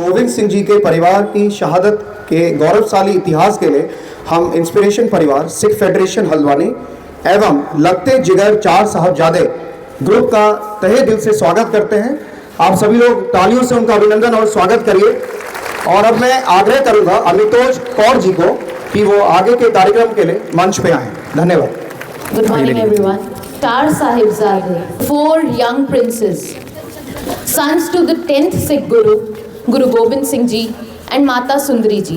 गोविंद सिंह जी के परिवार की शहादत के गौरवशाली इतिहास के लिए हम इंस्पिरेशन परिवार, सिख फेडरेशन हल्द्वानी एवं लगते जिगर चार साहबजादे ग्रुप का तहे दिल से स्वागत करते हैं। आप सभी लोग तालियों से उनका अभिनंदन और स्वागत करिए। और अब मैं आग्रह करूंगा अमितोज कौर जी को कि वो आगे के कार्यक्रम के लिए मंच पे आए। धन्यवाद। Good morning everyone. Char Sahibzade, 4 young princes, sons to the 10th Sikh Guru, Guru Gobind Singh Ji and Mata Sundari Ji,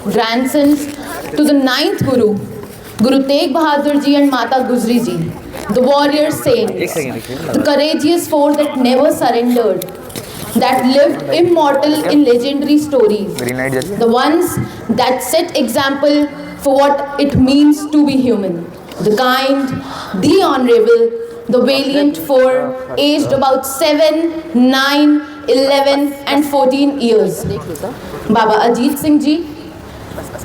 grandsons to the 9th Guru, Guru Tegh Bahadur Ji and Mata Guzri Ji, the warrior saints, the courageous force that never surrendered, that lived immortal in legendary stories, the ones that set example for what it means to be human. The kind, the honorable, the valiant four, aged about 7, 9, 11 and 14 years. Baba Ajit Singh Ji,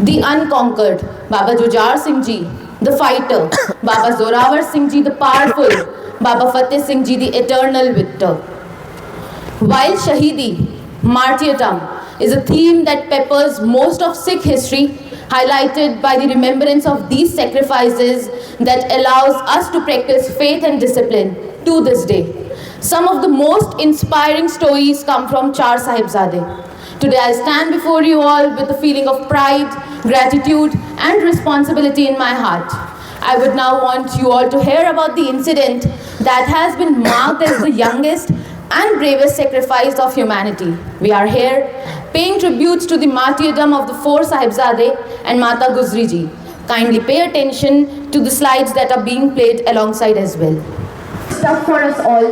the unconquered. Baba Jujhar Singh Ji, the fighter. Baba Zorawar Singh Ji, the powerful. Baba Fateh Singh Ji, the eternal victor. While Shahidi, martyrdom, is a theme that peppers most of Sikh history, highlighted by the remembrance of these sacrifices that allows us to practice faith and discipline to this day. Some of the most inspiring stories come from Char Sahibzade. Today I stand before you all with a feeling of pride, gratitude and responsibility in my heart. I would now want you all to hear about the incident that has been marked as the youngest and bravest sacrifice of humanity. We are here paying tributes to the martyrdom of the 4 Sahibzade and Mata Guzri Ji. Kindly pay attention to the slides that are being played alongside as well. It's tough for us all,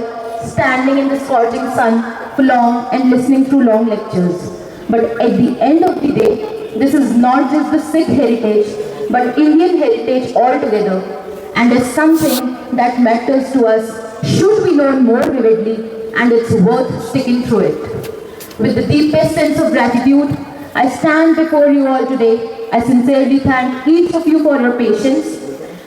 standing in the scorching sun for long and listening to long lectures. But at the end of the day, this is not just the Sikh heritage, but Indian heritage altogether, and is something that matters to us, should be known more vividly, and it's worth sticking through it. With the deepest sense of gratitude, I stand before you all today. I sincerely thank each of you for your patience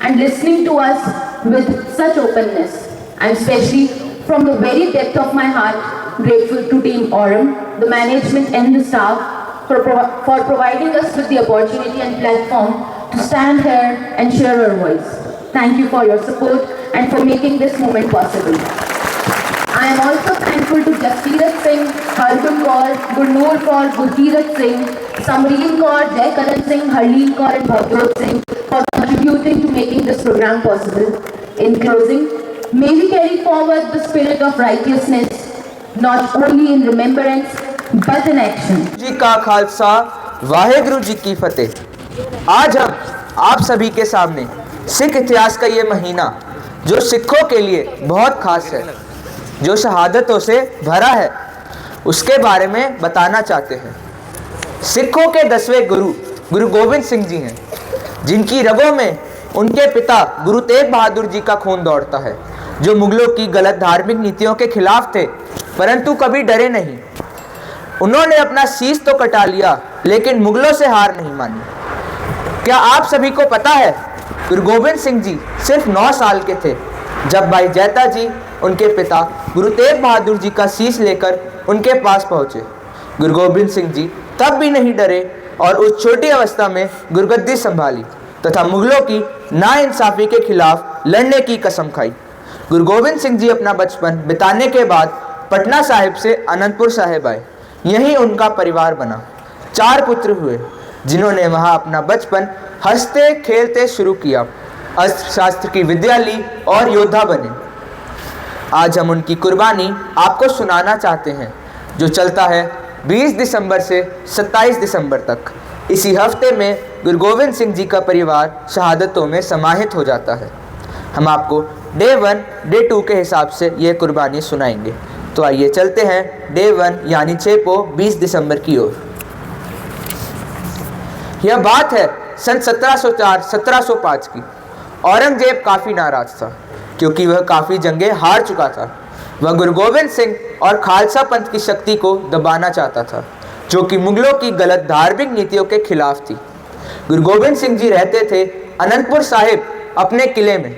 and listening to us with such openness. I am especially from the very depth of my heart grateful to Team Aurum, the management and the staff for providing us with the opportunity and platform to stand here and share our voice. Thank you for your support and for making this moment possible. I am also thankful to Jastirat Singh, Hargun Kaur, Gurnoor Kaur, Gurkirat Singh, Samreen Kaur, Jai Karan Singh, Harleen Kaur and Bhavjot Singh for contributing to making this program possible. In closing, may we carry forward the spirit of righteousness, not only in remembrance but in action. जी का खालसा, वाहेगुरु जी की फतेह। आज हम आप सभी के सामने सिख इतिहास का ये महीना जो सिखों के लिए बहुत खास है, जो शहादतों से भरा है, उसके बारे में बताना चाहते हैं। सिखों के 10वें गुरु गुरु गोविंद सिंह जी हैं, जिनकी रगों में उनके पिता गुरु तेग बहादुर जी का खून दौड़ता है, जो मुगलों की गलत धार्मिक नीतियों के खिलाफ थे, परंतु कभी डरे नहीं। उन्होंने अपना शीश तो कटा लिया, लेकिन मुगलों से हार नहीं मानी। क्या आप सभी को पता है, गुरु गोविंद सिंह जी सिर्फ 9 साल के थे जब भाई जैता जी, उनके पिता गुरु तेग बहादुर जी का शीश लेकर उनके पास पहुंचे। गुरु गोविंद सिंह जी तब भी नहीं डरे और उस छोटी अवस्था में गुरगद्दी संभाली तथा मुगलों की नाइंसाफी के खिलाफ लड़ने की कसम खाई। गुरु गोविंद सिंह जी अपना बचपन बिताने के बाद पटना साहिब से अनंतपुर साहिब आए। यहीं उनका परिवार बना। 4 पुत्र हुए, जिन्होंने वहां अपना बचपन हंसते खेलते शुरू किया, अस्त्र शास्त्र की विद्या ली और योद्धा बने। आज हम उनकी कुर्बानी आपको सुनाना चाहते हैं, जो चलता है 20 दिसंबर से 27 दिसंबर तक। इसी हफ्ते में गुरु गोविंद सिंह जी का परिवार शहादतों में समाहित हो जाता है। हम आपको डे 1, डे 2 के हिसाब से ये कुर्बानी सुनाएंगे। तो आइए चलते हैं डे 1 यानी 6 20 दिसंबर की ओर। यह बात है सन 1704-1705 की। औरंगजेब काफ़ी नाराज था, क्योंकि वह काफ़ी जंगें हार चुका था। वह गुरु गोविंद सिंह और खालसा पंथ की शक्ति को दबाना चाहता था, जो कि मुगलों की गलत धार्मिक नीतियों के खिलाफ थी। गुरु गोविंद सिंह जी रहते थे अनंतपुर साहिब अपने किले में।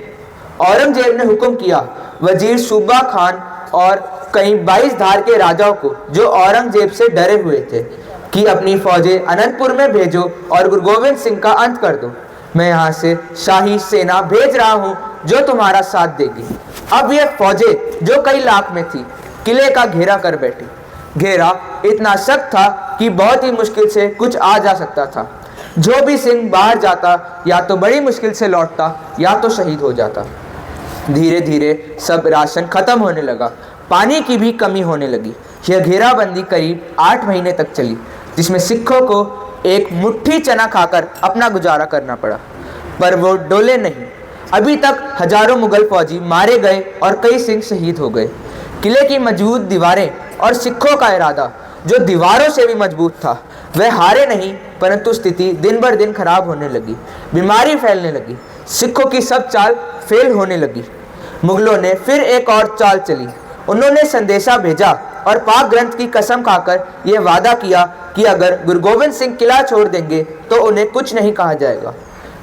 औरंगजेब ने हुक्म किया, वजीर सूबा खान और कई 22 धार के राजाओं को, जो औरंगजेब से डरे हुए थे, कि अपनी फौजें अनंतपुर में भेजो और गुरु गोविंद सिंह का अंत कर दो। मैं यहाँ से शाही सेना भेज रहा हूँ जो तुम्हारा साथ देगी। अब ये फौजें जो कई लाख में थी, किले का घेरा कर बैठी। घेरा इतना सख्त था कि बहुत ही मुश्किल से कुछ आ जा सकता था। जो भी सिंह बाहर जाता या तो बड़ी मुश्किल से लौटता या तो शहीद हो जाता। धीरे धीरे सब राशन खत्म होने लगा, पानी की भी कमी होने लगी। यह घेराबंदी करीब 8 महीने तक चली, जिसमें सिखों को एक मुट्ठी चना खाकर अपना गुजारा करना पड़ा, पर वो डोले नहीं। अभी तक हजारों मुगल फौजी मारे गए और कई सिंह शहीद हो गए। किले की मजबूत दीवारें और सिखों का इरादा, जो दीवारों से भी मजबूत था, वह हारे नहीं, परंतु स्थिति दिन बर दिन खराब होने लगी। बीमारी फैलने लगी, सिखों की सब चाल फेल होने लगी। मुगलों ने फिर एक और चाल चली। उन्होंने संदेशा भेजा और पाक ग्रंथ की कसम खाकर यह वादा किया कि अगर गुरु गोविंद सिंह किला छोड़ देंगे तो उन्हें कुछ नहीं कहा जाएगा,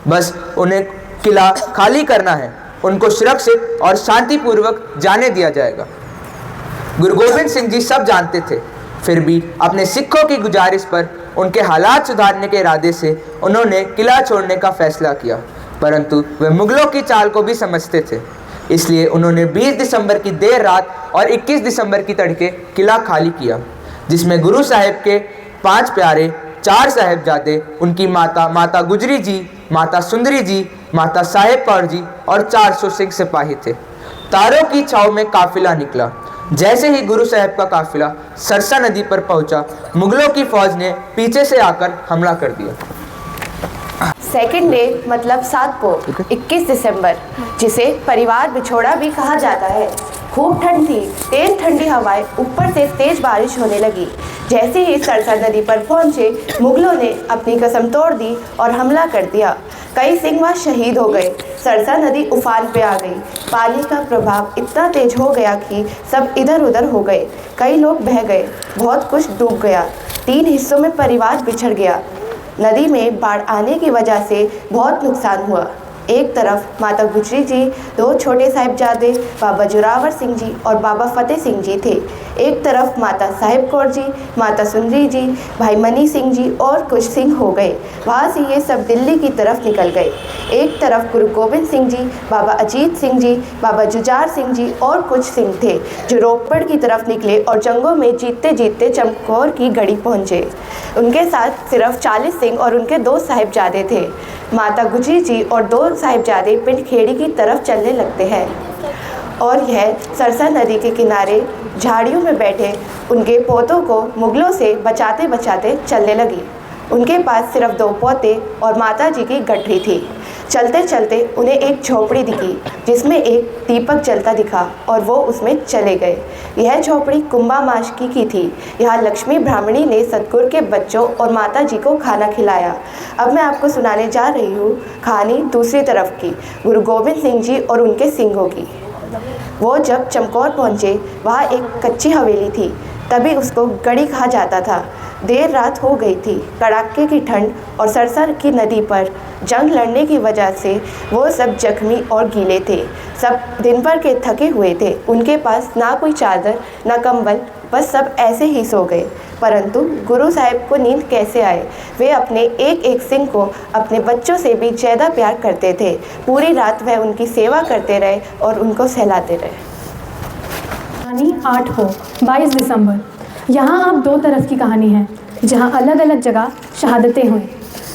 बस उन्हें किला खाली करना है, उनको सुरक्षित और शांतिपूर्वक जाने दिया जाएगा। गुरु गोविंद सिंह जी सब जानते थे, फिर भी अपने सिखों की गुजारिश पर उनके हालात सुधारने के इरादे से उन्होंने किला छोड़ने का फैसला किया, परंतु वे मुगलों की चाल को भी समझते थे। इसलिए उन्होंने 20 दिसंबर की देर रात और 21 दिसंबर की तड़के किला खाली किया, जिसमें गुरु साहिब के 5 प्यारे, 4 साहिबजादे, उनकी माता गुजरी जी, माता सुंदरी जी, माता साहेब कौर जी और 400 सिख सिपाही थे। तारों की छाव में काफिला निकला। जैसे ही गुरु साहब का काफिला सरसा नदी पर पहुंचा, मुगलों की फौज ने पीछे से आकर हमला कर दिया। सेकेंड डे मतलब 7 को 21 दिसंबर, जिसे परिवार बिछोड़ा भी कहा जाता है। खूब ठंड थी, तेज ठंडी हवाएं, ऊपर से तेज बारिश होने लगी। जैसे ही सरसा नदी पर पहुंचे, मुगलों ने अपनी कसम तोड़ दी और हमला कर दिया। कई सिंह वहाँ शहीद हो गए। सरसा नदी उफान पे आ गई। पानी का प्रभाव इतना तेज हो गया कि सब इधर उधर हो गए। कई लोग बह गए, बहुत कुछ डूब गया। 3 हिस्सों में परिवार बिछड़ गया। नदी में बाढ़ आने की वजह से बहुत नुकसान हुआ। एक तरफ माता गुजरी जी, 2 छोटे साहिबजादे बाबा जोरावर सिंह जी और बाबा फतेह सिंह जी थे। एक तरफ माता साहेब कौर जी, माता सुंदरी जी, भाई मनी सिंह जी और कुछ सिंह हो गए। वहाँ से ये सब दिल्ली की तरफ निकल गए। एक तरफ गुरु गोविंद सिंह जी, बाबा अजीत सिंह जी, बाबा जुझार सिंह जी और कुछ सिंह थे, जो रोपड़ की तरफ निकले और जंगों में जीतते जीतते चमकौर की गढ़ी पहुँचे। उनके साथ सिर्फ 40 सिंह और उनके 2 साहिबजादे थे। माता गुजरी जी और 2 साहिबजादे पिंड खेड़ी की तरफ चलने लगते हैं और यह सरसा नदी के किनारे झाड़ियों में बैठे उनके पोतों को मुगलों से बचाते बचाते चलने लगी। उनके पास सिर्फ 2 पोते और माता जी की गठरी थी। चलते चलते उन्हें एक झोपड़ी दिखी, जिसमें एक दीपक जलता दिखा और वो उसमें चले गए। यह झोपड़ी कुंभा माशकी की थी। यहाँ लक्ष्मी ब्राह्मणी ने सतगुरु के बच्चों और माता जी को खाना खिलाया। अब मैं आपको सुनाने जा रही हूँ कहानी दूसरी तरफ की, गुरु गोविंद सिंह जी और उनके सिंहों की। वो जब चमकौर पहुँचे, वहाँ एक कच्ची हवेली थी, तभी उसको गढ़ी कहा जाता था। देर रात हो गई थी, कड़ाके की ठंड और सरसा की नदी पर जंग लड़ने की वजह से वो सब जख्मी और गीले थे। सब दिन भर के थके हुए थे। उनके पास ना कोई चादर ना कंबल, बस सब ऐसे ही सो गए। परंतु गुरु साहिब को नींद कैसे आए? वे अपने एक एक सिंह को अपने बच्चों से भी ज़्यादा प्यार करते थे। पूरी रात वह उनकी सेवा करते रहे और उनको सहलाते रहे। कहानी 8 को 22 दिसंबर। यहाँ अब 2 तरफ की कहानी है, जहाँ अलग अलग जगह शहादतें हुई।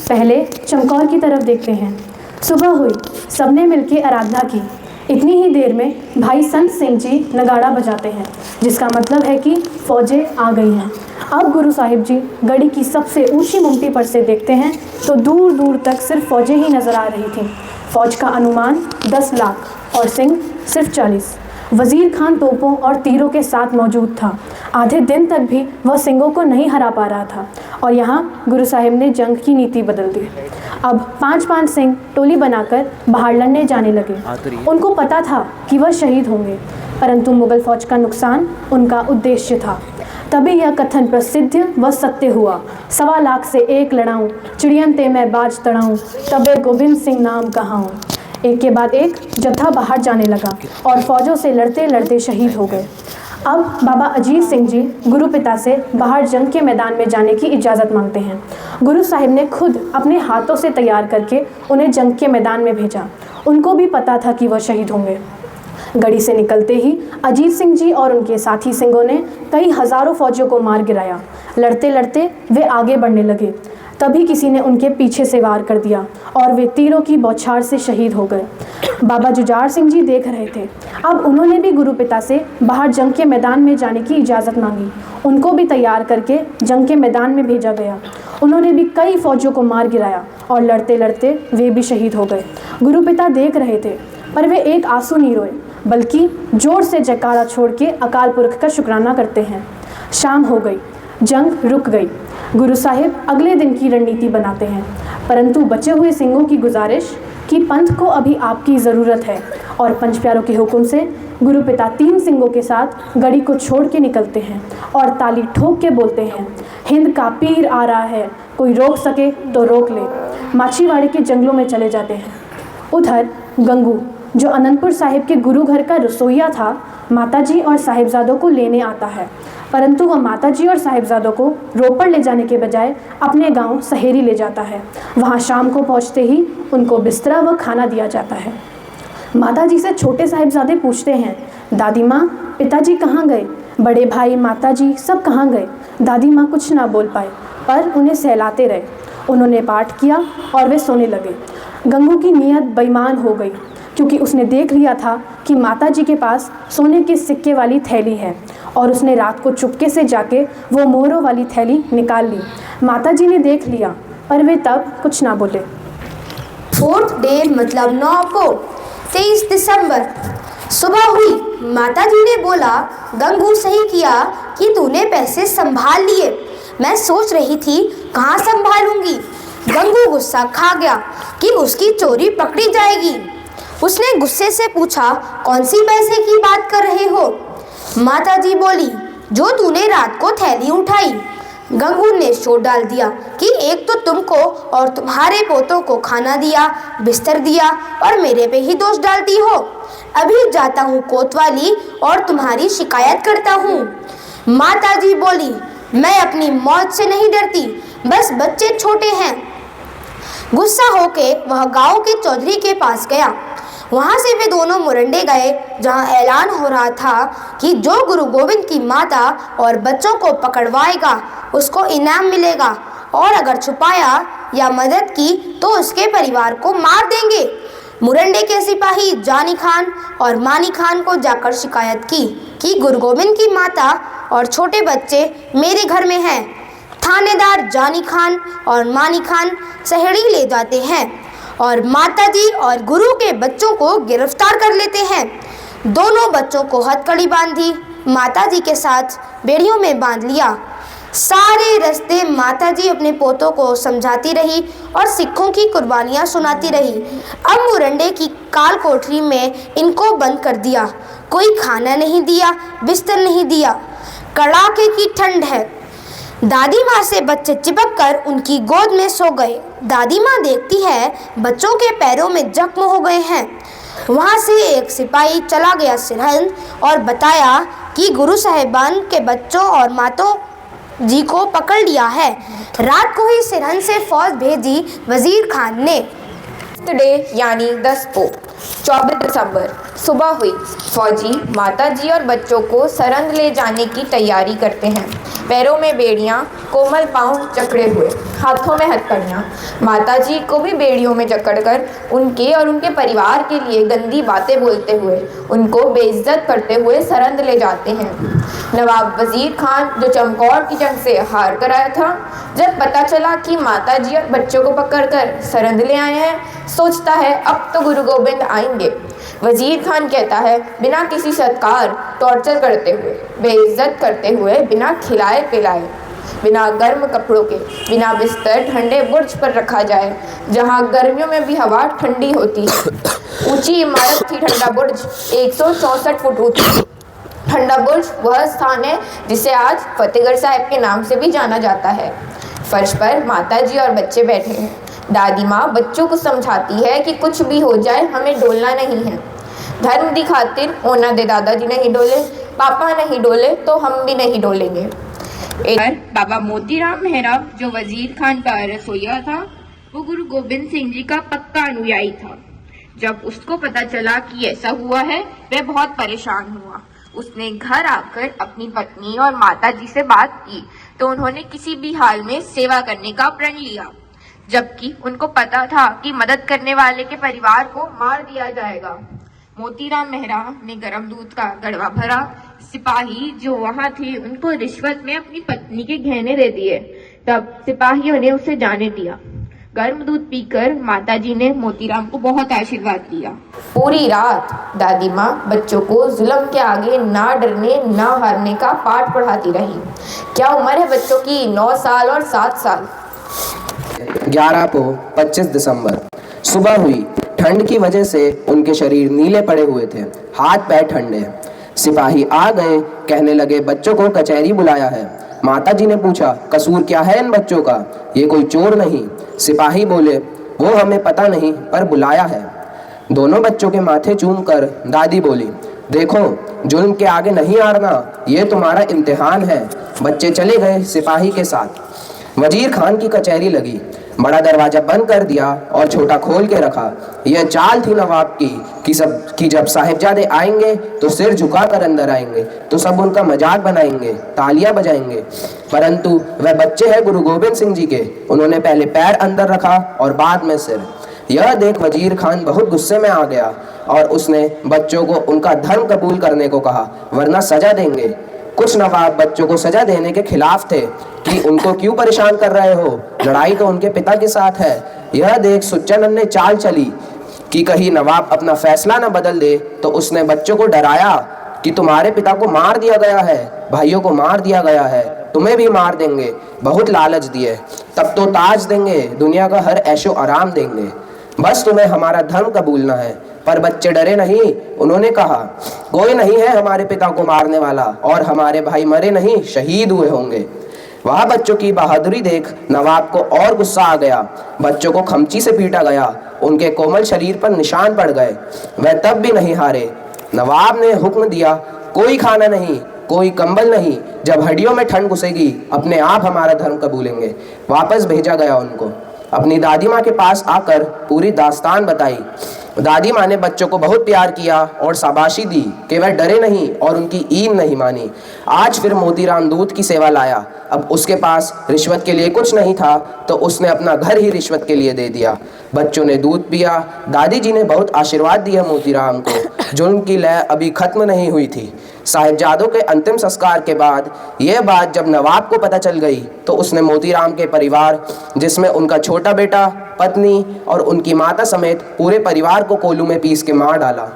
पहले चमकौर की तरफ देखते हैं। सुबह हुई, सबने मिलकर आराधना की। इतनी ही देर में भाई संत सिंह जी नगाड़ा बजाते हैं, जिसका मतलब है कि फौजें आ गई हैं। अब गुरु साहिब जी गढ़ी की सबसे ऊंची मुमटी पर से देखते हैं तो दूर दूर तक सिर्फ फौजें ही नजर आ रही थीं। फौज का अनुमान 10 लाख और सिंह सिर्फ 40। वजीर खान तोपों और तीरों के साथ मौजूद था। आधे दिन तक भी वह सिंहों को नहीं हरा पा रहा था और यहाँ गुरु साहिब ने जंग की नीति बदल दी। अब 5-5 सिंह टोली बनाकर बाहर लड़ने जाने लगे। उनको पता था कि वह शहीद होंगे, परंतु मुगल फौज का नुकसान उनका उद्देश्य था। तभी यह कथन प्रसिद्ध व सत्य हुआ, 1.25 लाख से 1 लड़ाऊँ, चिड़ियन ते मैं बाज तड़ाऊँ, तबे गोविंद सिंह नाम कहाऊँ। एक के बाद एक जत्था बाहर जाने लगा और फौजों से लड़ते लड़ते शहीद हो गए। अब बाबा अजीत सिंह जी गुरु पिता से बाहर जंग के मैदान में जाने की इजाज़त मांगते हैं। गुरु साहिब ने खुद अपने हाथों से तैयार करके उन्हें जंग के मैदान में भेजा। उनको भी पता था कि वह शहीद होंगे। गढ़ी से निकलते ही अजीत सिंह जी और उनके साथी सिंहों ने कई हज़ारों फौजियों को मार गिराया। लड़ते लड़ते वे आगे बढ़ने लगे। तभी किसी ने उनके पीछे से वार कर दिया और वे तीरों की बौछार से शहीद हो गए। बाबा जुझार सिंह जी देख रहे थे। अब उन्होंने भी गुरु पिता से बाहर जंग के मैदान में जाने की इजाज़त मांगी। उनको भी तैयार करके जंग के मैदान में भेजा गया। उन्होंने भी कई फौजियों को मार गिराया और लड़ते लड़ते वे भी शहीद हो गए। गुरु पिता देख रहे थे, पर वे एक आंसू नहीं रोए, बल्कि जोर से जयकारा छोड़ के अकाल पुरख का शुक्राना करते हैं। शाम हो गई, जंग रुक गई। गुरु साहिब अगले दिन की रणनीति बनाते हैं, परंतु बचे हुए सिंहों की गुजारिश कि पंथ को अभी आपकी ज़रूरत है और पंच प्यारों के हुक्म से गुरु पिता 3 सिंहों के साथ गढ़ी को छोड़ के निकलते हैं और ताली ठोक के बोलते हैं, हिंद का पीर आ रहा है, कोई रोक सके तो रोक ले। माछीवाड़े के जंगलों में चले जाते हैं। उधर गंगू, जो अनंतपुर साहिब के गुरु घर का रसोइया था, माताजी और साहिबजादों को लेने आता है, परंतु वह माताजी और साहिबजादों को रोपड़ ले जाने के बजाय अपने गांव सहेरी ले जाता है। वहां शाम को पहुंचते ही उनको बिस्तरा व खाना दिया जाता है। माताजी से छोटे साहिबजादे पूछते हैं, दादी माँ, पिताजी कहाँ गए? बड़े भाई, माताजी सब कहाँ गए? दादी माँ कुछ ना बोल पाए, पर उन्हें सहलाते रहे। उन्होंने पाठ किया और वे सोने लगे। गंगू की नीयत बेईमान हो गई, क्योंकि उसने देख लिया था कि माताजी के पास सोने के सिक्के वाली थैली है और उसने रात को चुपके से जाके वो मोहरों वाली थैली निकाल ली। माताजी ने देख लिया, पर वे तब कुछ ना बोले। 4th डे मतलब 9 को 23 दिसंबर सुबह हुई। माताजी ने बोला, गंगू सही किया कि तूने पैसे संभाल लिए। मैं सोच रही थी कहाँ संभालूंगी। गंगू गुस्सा खा गया कि उसकी चोरी पकड़ी जाएगी। उसने गुस्से से पूछा, कौन सी पैसे की बात कर रहे हो? माताजी बोली, जो तूने रात को थैली उठाई। गंगू ने शोर डाल दिया कि एक तो तुमको और तुम्हारे पोतों को खाना दिया, बिस्तर दिया और मेरे पे ही दोष डालती हो। अभी जाता हूँ कोतवाली और तुम्हारी शिकायत करता हूँ। माताजी बोली, मैं अपनी मौत से नहीं डरती, बस बच्चे छोटे हैं। गुस्सा होके वह गांव के चौधरी के पास गया। वहाँ से वे दोनों मुरंडे गए, जहाँ ऐलान हो रहा था कि जो गुरु गोविंद की माता और बच्चों को पकड़वाएगा उसको इनाम मिलेगा, और अगर छुपाया या मदद की तो उसके परिवार को मार देंगे। मुरंडे के सिपाही जानी खान और मानी खान को जाकर शिकायत की कि गुरु गोविंद की माता और छोटे बच्चे मेरे घर में हैं। थानेदार जानी खान और मानी खान सहेड़ी ले जाते हैं और माताजी और गुरु के बच्चों को गिरफ्तार कर लेते हैं। दोनों बच्चों को हथकड़ी बांधी, माताजी के साथ बेड़ियों में बांध लिया। सारे रास्ते माताजी अपने पोतों को समझाती रही और सिखों की कुर्बानियाँ सुनाती रही। अब मुरंडे की काल कोठरी में इनको बंद कर दिया। कोई खाना नहीं दिया, बिस्तर नहीं दिया। कड़ाके की ठंड है। दादी माँ से बच्चे चिपक कर उनकी गोद में सो गए। दादी माँ देखती है बच्चों के पैरों में जख्म हो गए हैं। वहाँ से एक सिपाही चला गया सिरहंद और बताया कि गुरु साहिबान के बच्चों और मातों जी को पकड़ लिया है। रात को ही सिरहंद से फौज भेजी वजीर खान ने। डे यानी 10 को 24 दिसंबर सुबह हुई। फौजी माताजी और बच्चों को सरहंद ले जाने की तैयारी करते हैं। पैरों में बेड़ियां, कोमल पांव जकड़े हुए, हाथों में हथकड़ियाँ। माताजी को भी बेड़ियों में जकड़कर उनके और उनके परिवार के लिए गंदी बातें बोलते हुए उनको बेइज्जत करते हुए सरहंद ले जाते हैं। नवाब वजीर खान, जो चमकौर की जंग से हार कर आया था, जब पता चला कि माताजी और बच्चों को पकड़कर सरहंद ले आए हैं, सोचता है अब तो गुरु गोविंद आएंगे। वजीर खान कहता है, बिना किसी सत्कार, टॉर्चर करते हुए, बेइज्जत करते हुए, बिना खिलाए पिलाए, बिना गर्म कपड़ों के, बिना बिस्तर ठंडे बुर्ज पर रखा जाए, जहाँ गर्मियों में भी हवा ठंडी होती है। ऊंची इमारत थी ठंडा बुर्ज, 164 फुट ऊंची। ठंडा बुर्ज वह स्थान है जिसे आज फतेहगढ़ साहिब के नाम से भी जाना जाता है। फर्श पर माताजी और बच्चे बैठे हैं। दादी माँ बच्चों को समझाती है कि कुछ भी हो जाए हमें डोलना नहीं है। धर्म की खातिर ओना दे दादाजी नहीं डोले। पापा नहीं डोले तो हम भी नहीं डोलेंगे। बाबा मोतीराम मेहरा जो वजीर खान का रसोइया था, वो गुरु गोबिंद सिंह जी का पक्का अनुयायी था। जब उसको पता चला कि ऐसा हुआ है, वह बहुत परेशान हुआ। उसने घर आकर अपनी पत्नी और माता जी से बात की तो उन्होंने किसी भी हाल में सेवा करने का प्रण लिया, जबकि उनको पता था कि मदद करने वाले के परिवार को मार दिया जाएगा। मोतीराम मेहरा ने गर्म दूध का गड़वा भरा। सिपाही जो वहां थे उनको रिश्वत में अपनी पत्नी के गहने दे दिए। तब सिपाहियों ने उसे जाने दिया। गर्म दूध पीकर माताजी ने मोतीराम को बहुत आशीर्वाद दिया। पूरी रात दादी माँ बच्चों को जुल्म के आगे ना डरने ना हारने का पाठ पढ़ाती रही। क्या उम्र है बच्चों की? 9 साल और 7 साल। 11 को 25 दिसंबर सुबह हुई। ठंड की वजह से उनके शरीर नीले पड़े हुए थे, हाथ पैर ठंडे। सिपाही आ गए, कहने लगे बच्चों को कचहरी बुलाया है। माताजी ने पूछा कसूर क्या है इन बच्चों का? ये कोई चोर नहीं। सिपाही बोले वो हमें पता नहीं पर बुलाया है। दोनों बच्चों के माथे चूमकर दादी बोली देखो जुल्म के आगे नहीं हारना, ये तुम्हारा इम्तिहान है। बच्चे चले गए सिपाही के साथ। वजीर खान की कचहरी लगी। बड़ा दरवाजा बंद कर दिया और छोटा खोल के रखा। यह चाल थी नवाब की जब साहिबजादे आएंगे तो सिर झुकाकर अंदर आएंगे तो सब उनका मजाक बनाएंगे, तालियां बजाएंगे। परंतु वह बच्चे हैं गुरु गोबिंद सिंह जी के। उन्होंने पहले पैर अंदर रखा और बाद में सिर। यह देख वजीर खान बहुत गुस्से में आ गया और उसने बच्चों को उनका धर्म कबूल करने को कहा, वरना सजा देंगे। कुछ नवाब बच्चों को सजा देने के खिलाफ थे कि उनको क्यों परेशान कर रहे हो, लड़ाई तो उनके पिता के साथ है। यह देख सुच्चानंद ने चाल चली कि कहीं नवाब अपना फैसला न बदल दे, तो उसने बच्चों को डराया कि तुम्हारे पिता को मार दिया गया है, भाइयों को मार दिया गया है, तुम्हें भी मार देंगे। बहुत लालच दिए, तब तो ताज देंगे, दुनिया का हर ऐशो आराम देंगे, बस तुम्हें हमारा धर्म कबूलना है। पर बच्चे डरे नहीं। उन्होंने कहा कोई नहीं है हमारे पिता को मारने वाला और हमारे भाई मरे नहीं, शहीद हुए होंगे। वह बच्चों की बहादुरी देख नवाब को और गुस्सा आ गया। बच्चों को खमची से पीटा गया, उनके कोमल शरीर पर निशान पड़ गए। वह तब भी नहीं हारे। नवाब ने हुक्म दिया कोई खाना नहीं, कोई कंबल नहीं, जब हड्डियों में ठंड घुसेगी अपने आप हमारा धर्म कबूलेंगे। वापस भेजा गया उनको। अपनी दादी माँ के पास आकर पूरी दास्तान बताई। दादी माँ ने बच्चों को बहुत प्यार किया और शाबाशी दी कि वह डरे नहीं और उनकी ईन नहीं मानी। आज फिर मोतीराम दूध की सेवा लाया। अब उसके पास रिश्वत के लिए कुछ नहीं था तो उसने अपना घर ही रिश्वत के लिए दे दिया। बच्चों ने दूध पिया। दादी जी ने बहुत आशीर्वाद दिया मोतीराम को। जुल्म की लय अभी खत्म नहीं हुई थी। साहिबजादों के अंतिम संस्कार के बाद यह बात जब नवाब को पता चल गई तो उसने मोतीराम के परिवार, जिसमें उनका छोटा बेटा, पत्नी और उनकी माता समेत पूरे परिवार को कोलू में पीस के मार डाला।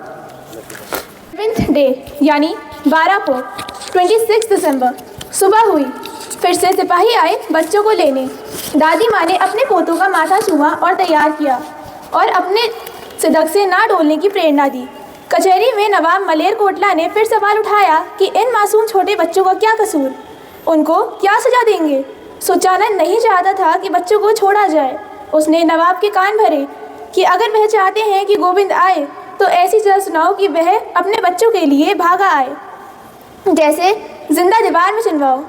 11th डे यानी 12 को 26 दिसंबर सुबह हुई। फिर से सिपाही आए बच्चों को लेने। दादी माँ ने अपने पोतों का माथा छुआ और तैयार किया और अपने सिदक से ना डोलने की प्रेरणा दी। कचहरी में नवाब मलेर कोटला ने फिर सवाल उठाया कि इन मासूम छोटे बच्चों का क्या कसूर, उनको क्या सजा देंगे। सुचानंद नहीं चाहता था कि बच्चों को छोड़ा जाए। उसने नवाब के कान भरे कि अगर वह चाहते हैं कि गोविंद आए तो ऐसी सजा सुनाओ कि वह अपने बच्चों के लिए भागा आए, जैसे जिंदा दीवार में चुनवाओ।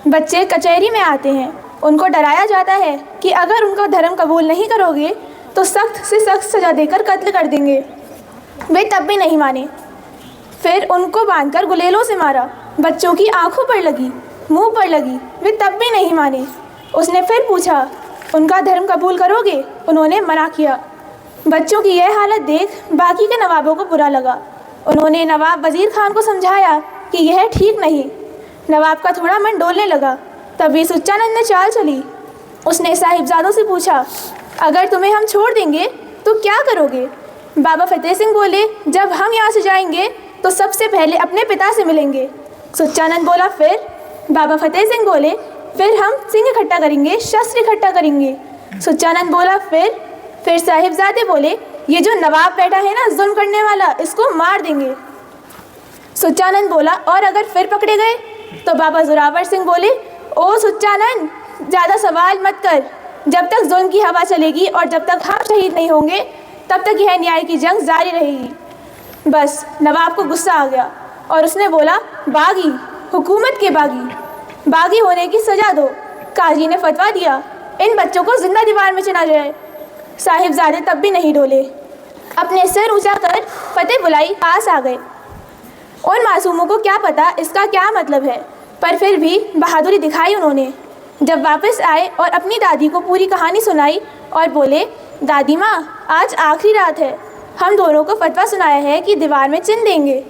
बच्चे कचहरी में आते हैं। उनको डराया जाता है कि अगर उनका धर्म कबूल नहीं करोगे तो सख्त से सख्त सजा देकर कत्ल कर देंगे। वे तब भी नहीं माने। फिर उनको बांधकर गुलेलों से मारा। बच्चों की आंखों पर लगी, मुंह पर लगी। वे तब भी नहीं माने। उसने फिर पूछा उनका धर्म कबूल करोगे? उन्होंने मना किया। बच्चों की यह हालत देख बाकी के नवाबों को बुरा लगा। उन्होंने नवाब वजीर खान को समझाया कि यह ठीक नहीं। नवाब का थोड़ा मन डोलने लगा। तभी सुच्चानंद ने चाल चली। उसने साहिबजादों से पूछा अगर तुम्हें हम छोड़ देंगे तो क्या करोगे? बाबा फतेह सिंह बोले जब हम यहाँ से जाएंगे तो सबसे पहले अपने पिता से मिलेंगे। सुच्चानंद बोला फिर? बाबा फतेह सिंह बोले फिर हम सिंह इकट्ठा करेंगे, शस्त्र इकट्ठा करेंगे। सुच्चानंद बोला फिर साहिबजादे बोले ये जो नवाब बैठा है ना जुल्म करने वाला, इसको मार देंगे। सुच्चानंद बोला और अगर फिर पकड़े गए? तो बाबा जोरावर सिंह बोले ओ सुच्चानंद ज़्यादा सवाल मत कर। जब तक जुल्म की हवा चलेगी और जब तक हम शहीद नहीं होंगे तब तक यह न्याय की जंग जारी रहेगी। बस नवाब को गुस्सा आ गया और उसने बोला, बागी, हुकूमत के बागी, बागी होने की सज़ा दो। काजी ने फतवा दिया, इन बच्चों को जिंदा दीवार में चुना जाए। साहिबजादे तब भी नहीं डोले, अपने सिर ऊंचा कर फतेह बुलाई पास आ गए। उन मासूमों को क्या पता इसका क्या मतलब है, पर फिर भी बहादुरी दिखाई उन्होंने। जब वापस आए और अपनी दादी को पूरी कहानी सुनाई और बोले, दादी माँ, आज आखिरी रात है, हम दोनों को फतवा सुनाया है कि दीवार में चिन देंगे।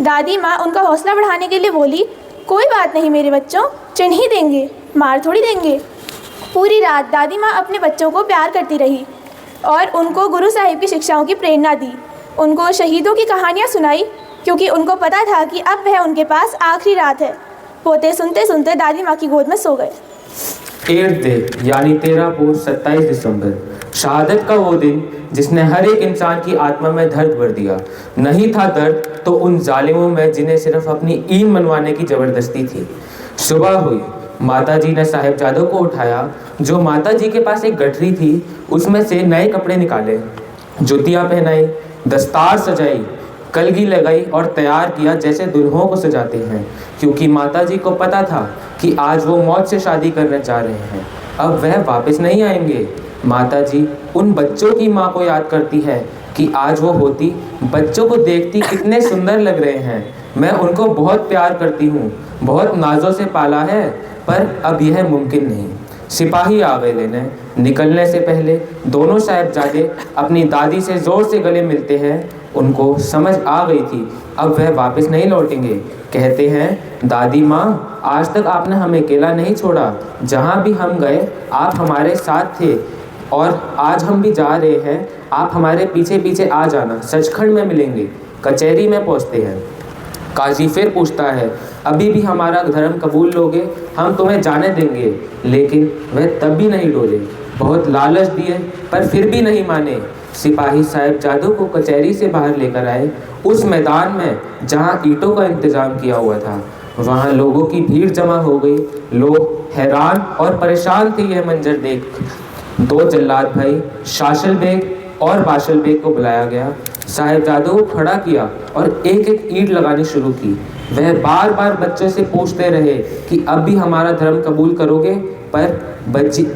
दादी माँ उनका हौसला बढ़ाने के लिए बोली, कोई बात नहीं मेरे बच्चों, चिन ही देंगे, मार थोड़ी देंगे। पूरी रात दादी माँ अपने बच्चों को प्यार करती रही और उनको गुरु साहिब की शिक्षाओं की प्रेरणा दी। उनको शहीदों की कहानियाँ सुनाई, क्योंकि उनको पता था कि अब वह उनके पास आखिरी रात है। पोते सुनते सुनते दादी माँ की गोद में सो गए। 8th डे यानी 13 पोह 27 दिसंबर, शहादत का वो दिन जिसने हर एक इंसान की आत्मा में दर्द भर दिया। नहीं था दर्द तो उन जालिमों में जिन्हें सिर्फ अपनी ईन मनवाने की ज़बरदस्ती थी। सुबह हुई, माताजी ने साहिबजादों को उठाया। जो माताजी के पास एक गठरी थी, उसमें से नए कपड़े निकाले, जुतियाँ पहनाई, दस्तार सजाई, कलगी लगाई और तैयार किया जैसे दुल्हों को सजाते हैं, क्योंकि माताजी को पता था कि आज वो मौत से शादी करने जा रहे हैं, अब वह वापस नहीं आएंगे। माताजी उन बच्चों की माँ को याद करती है कि आज वो होती, बच्चों को देखती कितने सुंदर लग रहे हैं, मैं उनको बहुत प्यार करती हूँ, बहुत नाजों से पाला है, पर अब यह मुमकिन नहीं। सिपाही आ गए लेने। निकलने से पहले दोनों साहिबजादे अपनी दादी से ज़ोर से गले मिलते हैं। उनको समझ आ गई थी अब वह वापस नहीं लौटेंगे। कहते हैं, दादी माँ, आज तक आपने हमें अकेला नहीं छोड़ा, जहाँ भी हम गए आप हमारे साथ थे और आज हम भी जा रहे हैं, आप हमारे पीछे पीछे आ जाना, सचखंड में मिलेंगे। कचहरी में पहुँचते हैं। काजी फिर पूछता है, अभी भी हमारा धर्म कबूल लोगे? हम तुम्हें जाने देंगे। लेकिन वह तब भी नहीं डोले। बहुत लालच दिए पर फिर भी नहीं माने। सिपाही साहिबजादों को कचहरी से बाहर लेकर आए, उस मैदान में जहाँ ईंटों का इंतजाम किया हुआ था। वहाँ लोगों की भीड़ जमा हो गई। लोग हैरान और परेशान थे यह मंजर देख। 2 जल्लाद भाई शाशल बेग और बाशल बेग को बुलाया गया। साहिबजादों को खड़ा किया और एक एक ईंट लगानी शुरू की। वह बार बार बच्चों से पूछते रहे कि अब भी हमारा धर्म कबूल करोगे, पर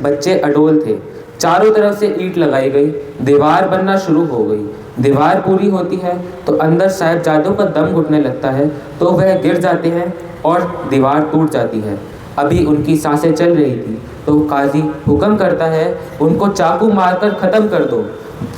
बच्चे अडोल थे। चारों तरफ से ईंट लगाई गई, दीवार बनना शुरू हो गई। दीवार पूरी होती है तो अंदर साहिबजादों का दम घुटने लगता है, तो वह गिर जाते हैं और दीवार टूट जाती है। अभी उनकी सांसें चल रही थी तो काजी हुक्म करता है, उनको चाकू मारकर ख़त्म कर दो।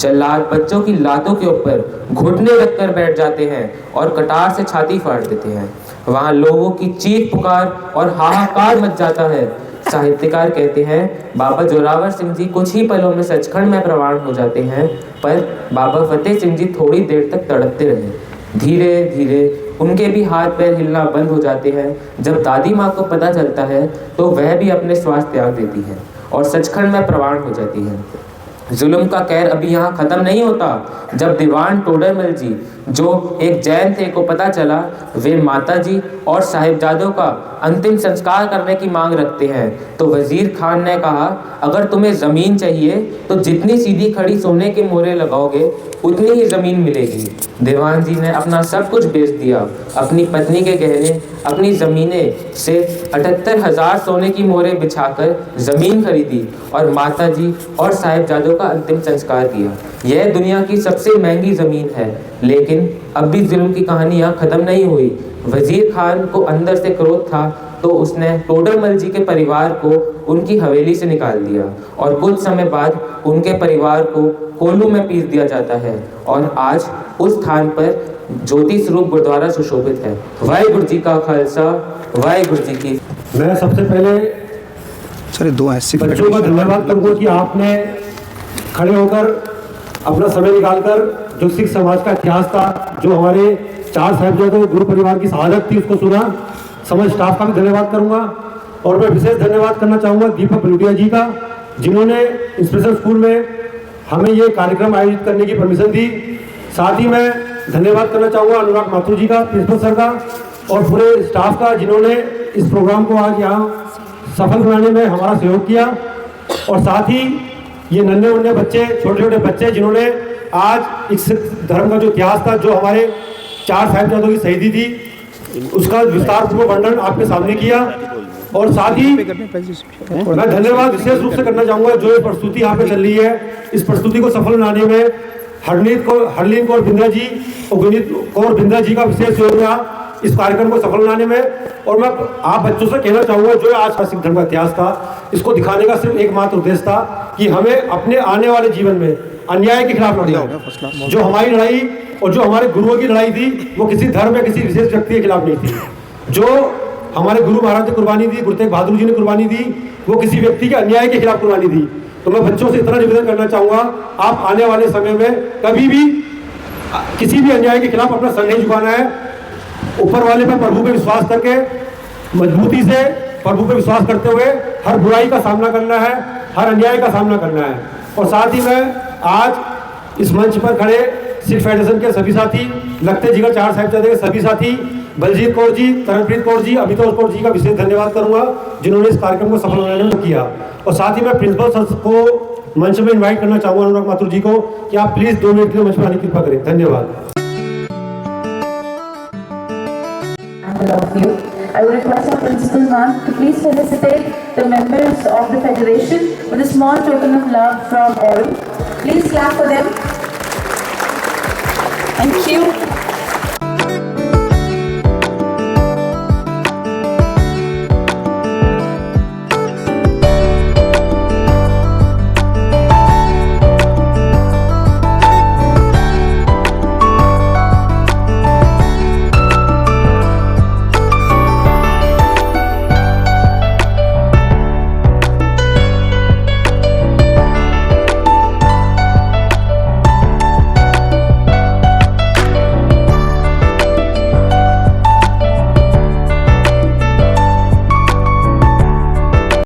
जल्लाद बच्चों की लातों के ऊपर घुटने रखकर बैठ जाते हैं और कटार से छाती फाड़ देते हैं। वहाँ लोगों की चीख पुकार और हाहाकार मच जाता है। साहित्यकार कहते हैं, बाबा जोरावर सिंह जी कुछ ही पलों में सचखंड में प्रवान हो जाते हैं, पर बाबा फतेह सिंह जी थोड़ी देर तक तड़पते रहे। धीरे धीरे उनके भी हाथ पैर हिलना बंद हो जाते हैं। जब दादी माँ को पता चलता है तो वह भी अपने श्वास त्याग देती है और सचखंड में प्रवान हो जाती है। जुल्म का कहर अभी यहाँ ख़त्म नहीं होता। जब दीवान टोडरमल जी, जो एक जैन थे, को पता चला, वे माताजी और साहिबजादों का अंतिम संस्कार करने की मांग रखते हैं, तो वज़ीर खान ने कहा, अगर तुम्हें ज़मीन चाहिए तो जितनी सीधी खड़ी सोने के मोहरे लगाओगे उतनी ही ज़मीन मिलेगी। दीवान जी ने अपना सब कुछ बेच दिया, अपनी पत्नी के गहने, अपनी ज़मीनें से 78,000 सोने की मोहरे बिछाकर ज़मीन खरीदी और माताजी और साहिबजादों का अंतिम संस्कार किया। यह दुनिया की सबसे महंगी ज़मीन है। लेकिन अब भी जुल्म की कहानी यहाँ ख़त्म नहीं हुई। वज़ीर खान को अंदर से क्रोध था तो उसने टोडरमल जी के परिवार को उनकी हवेली से निकाल दिया और कुछ समय बाद उनके परिवार को कोल्लू में पीस दिया जाता है और आज उस स्थान पर ज्योति स्वरूप गुरुद्वारा सुशोभित है। वाहिगुरु जी का खालसा, वाहिगुरु जी की। मैं सबसे पहले बच्चों का धन्यवाद करूँगा कि आपने खड़े होकर अपना समय निकालकर जो सिख समाज का इतिहास था, जो हमारे 4 साहिबजादों गुरु परिवार की शहादत थी, उसको सुना। समझ स्टाफ का भी धन्यवाद करूंगा और मैं विशेष धन्यवाद करना चाहूँगा दीपक बलूटिया जी का, जिन्होंने इंस्पिरेशन स्कूल में हमें ये कार्यक्रम आयोजित करने की परमिशन दी। साथ ही मैं धन्यवाद करना चाहूँगा अनुराग माथुर जी का, प्रिंसिपल सर का और पूरे स्टाफ का, जिन्होंने इस प्रोग्राम को आज यहाँ सफल बनाने में हमारा सहयोग किया। और साथ ही ये नन्हे मुन्ने बच्चे, छोटे छोटे बच्चे, जिन्होंने आज इस धर्म का जो इतिहास था, जो हमारे 4 साहिबजादों की शहीदी थी, उसका विस्तार पूर्वक वर्णन आपके सामने किया। और साथ ही मैं धन्यवाद विशेष रूप से करना चाहूँगा जो ये प्रस्तुति यहाँ पे चल रही है, इस प्रस्तुति को सफल बनाने में हरलीन कौर बिंद्रा जी और गुनीत कौर बिंद्रा जी का विशेष योगदान रहा इस कार्यक्रम को सफल बनाने में। और मैं आप बच्चों से कहना चाहूँगा जो आज का सिख धर्म का इतिहास था, इसको दिखाने का सिर्फ एकमात्र उद्देश्य था कि हमें अपने आने वाले जीवन में अन्याय के खिलाफ लड़ना है। जो हमारी लड़ाई और जो हमारे गुरुओं की लड़ाई थी वो किसी धर्म या किसी विशेष व्यक्ति के खिलाफ नहीं थी। जो हमारे गुरु महाराज ने कुर्बानी दी, गुरु तेग बहादुर जी ने कुर्बानी दी, वो किसी व्यक्ति के अन्याय के खिलाफ कुर्बानी दी। तो मैं बच्चों से इतना निवेदन करना चाहूँगा, आप आने वाले समय में कभी भी किसी भी अन्याय के खिलाफ अपना सर नहीं झुकाना है। ऊपर वाले पर, प्रभु पे विश्वास करके मजबूती से प्रभु पे विश्वास करते हुए हर बुराई का सामना करना है, हर अन्याय का सामना करना है। और साथ ही मैं आज इस मंच पर खड़े सिख फेडरेशन के सभी साथी, लगते जिगर चार साहिबजादे के सभी साथी, बलजीत कौर जी, तरनप्रीत कौर जी, अभितोष कौर जी का विशेष धन्यवाद करूंगा जिन्होंने इस कार्यक्रम को सफल बनाने में किया। और साथ ही मैं प्रिंसिपल सर को मंच में इन्वाइट करना चाहूंगा, अनुराग माथुर जी को, कि आप प्लीज 2 मिनट के लिए मंच पर आने की कृपा करें। धन्यवाद। I would request our principal ma'am to please felicitate the members of the federation with a small token of love from all. Please clap for them. Thank you.